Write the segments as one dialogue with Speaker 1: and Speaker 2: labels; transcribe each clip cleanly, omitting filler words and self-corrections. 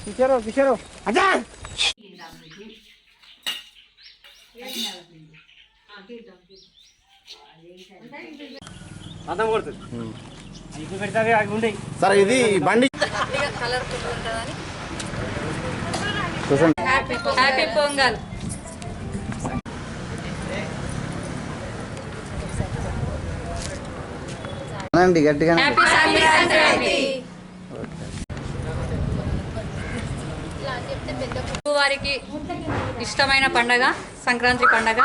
Speaker 1: పిచ్చరు అచ్చా సరే ఇది బండి
Speaker 2: హ్యాపీ పొంగల్.
Speaker 1: గట్టిగా
Speaker 2: వారికి ఇష్టమైన పండగ సంక్రాంతి పండగ.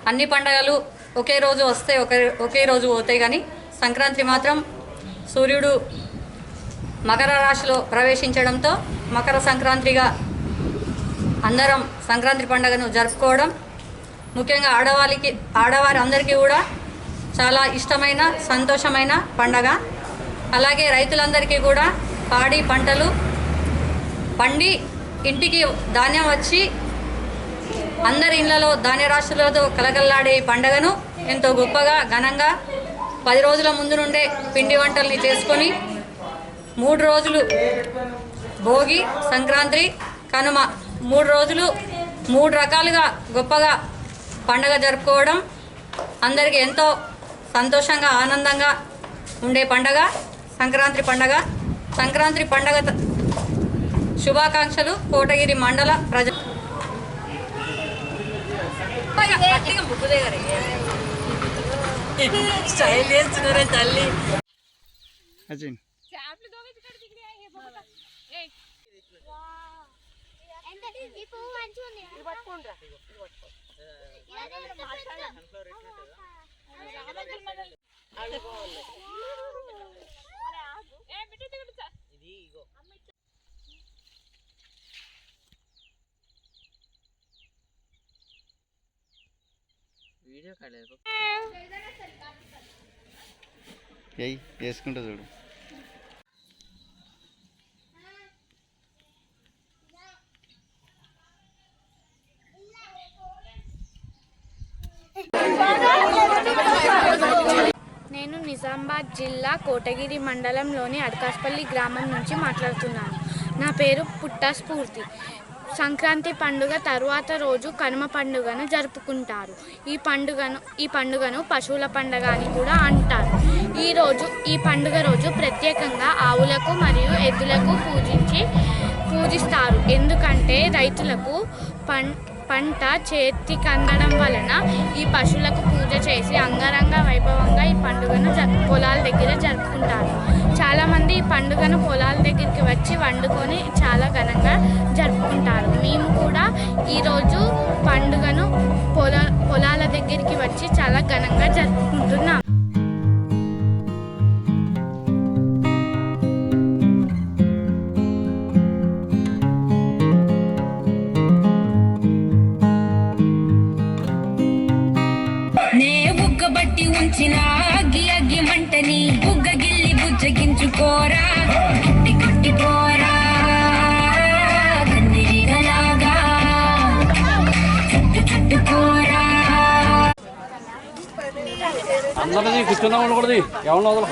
Speaker 2: అన్ని పండగలు ఒకే రోజు వస్తాయి, ఒకే రోజు పోతాయి, కానీ సంక్రాంతి మాత్రం సూర్యుడు మకర రాశిలో ప్రవేశించడంతో మకర సంక్రాంతిగా అందరం సంక్రాంతి పండుగను జరుపుకోవడం ముఖ్యంగా ఆడవారి అందరికీ కూడా చాలా ఇష్టమైన సంతోషమైన పండగ. అలాగే రైతులందరికీ కూడా పాడి పంటలు పండి ఇంటికి ధాన్యం వచ్చి అందరి ఇళ్లలో ధాన్య రాశులతో కలగల్లాడే ఈ పండుగను ఎంతో గొప్పగా ఘనంగా 10 రోజుల ముందు నుండే పిండి వంటల్ని చేసుకొని 3 రోజులు భోగి, సంక్రాంతి, కనుమ 3 రోజులు 3 రకాలుగా గొప్పగా పండగ జరుపుకోవడం అందరికీ ఎంతో సంతోషంగా ఆనందంగా ఉండే పండగ సంక్రాంతి పండగ. సంక్రాంతి పండగ శుభాకాంక్షలు కోటగిరి మండల ప్రజలు. స్టైల్ చేస్తున్నారే తల్లి.
Speaker 1: వీడియో కాలేదు వేసుకుంటా చూడు.
Speaker 3: నేను నిజామాబాద్ జిల్లా కోటగిరి మండలంలోని అడకాస్పల్లి గ్రామం నుంచి మాట్లాడుతున్నాను. నా పేరు పుట్టా స్ఫూర్తి. సంక్రాంతి పండుగ తరువాత రోజు కనుమ పండుగను జరుపుకుంటారు. ఈ పండుగను పశువుల పండుగ అని కూడా అంటారు. ఈ పండుగ రోజు ప్రత్యేకంగా ఆవులకు మరియు ఎద్దులకు పూజిస్తారు. ఎందుకంటే రైతులకు పంట చేతికి అందడం వలన ఈ పశువులకు పూజ చేసి అంగరంగ వైభవంగా ఈ పండుగను పొలాల దగ్గర జరుపుకుంటారు. చాలామంది ఈ పండుగను పొలాల దగ్గరికి వచ్చి వండుకొని చాలా ఘనంగా జరుపుకుంటారు. మేము కూడా ఈరోజు పండుగను పొలాల దగ్గరికి వచ్చి చాలా ఘనంగా జరుపుకుంటున్నాం.
Speaker 4: బట్టి ఉంచిన అగ్గి అగ్గి మంటని బుగ్గ గిల్లి బుజ్జగించుకోరా, గట్టి కట్టిపోరా గందిరిగలాగా చుట్టుకోరా.
Speaker 5: అందరినీ కూర్చున్నా ఉండకూడదు, ఎవరిని వదల.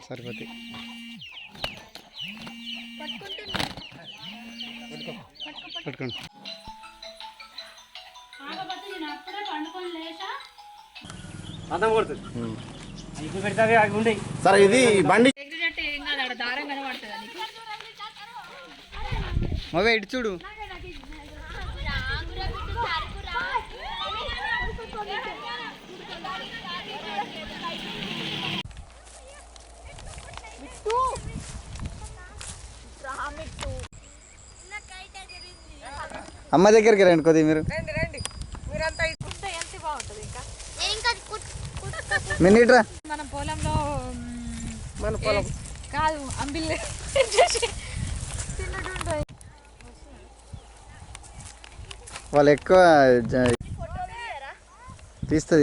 Speaker 1: సరిపోతాయి. పట్టుకోండి.
Speaker 5: అర్థం కొడుతుంది ఇప్పుడు పెడతారు అవి ఉండే
Speaker 1: సరే ఇది బండి మగ ఇటు చూడు. అమ్మ దగ్గరికి రండి కొద్దిగా మీరు. మినిట్రా
Speaker 3: మన పొలంలో మన పొలం కాదు అంబిల్
Speaker 1: వాళ్ళు ఎక్కువ తీస్తా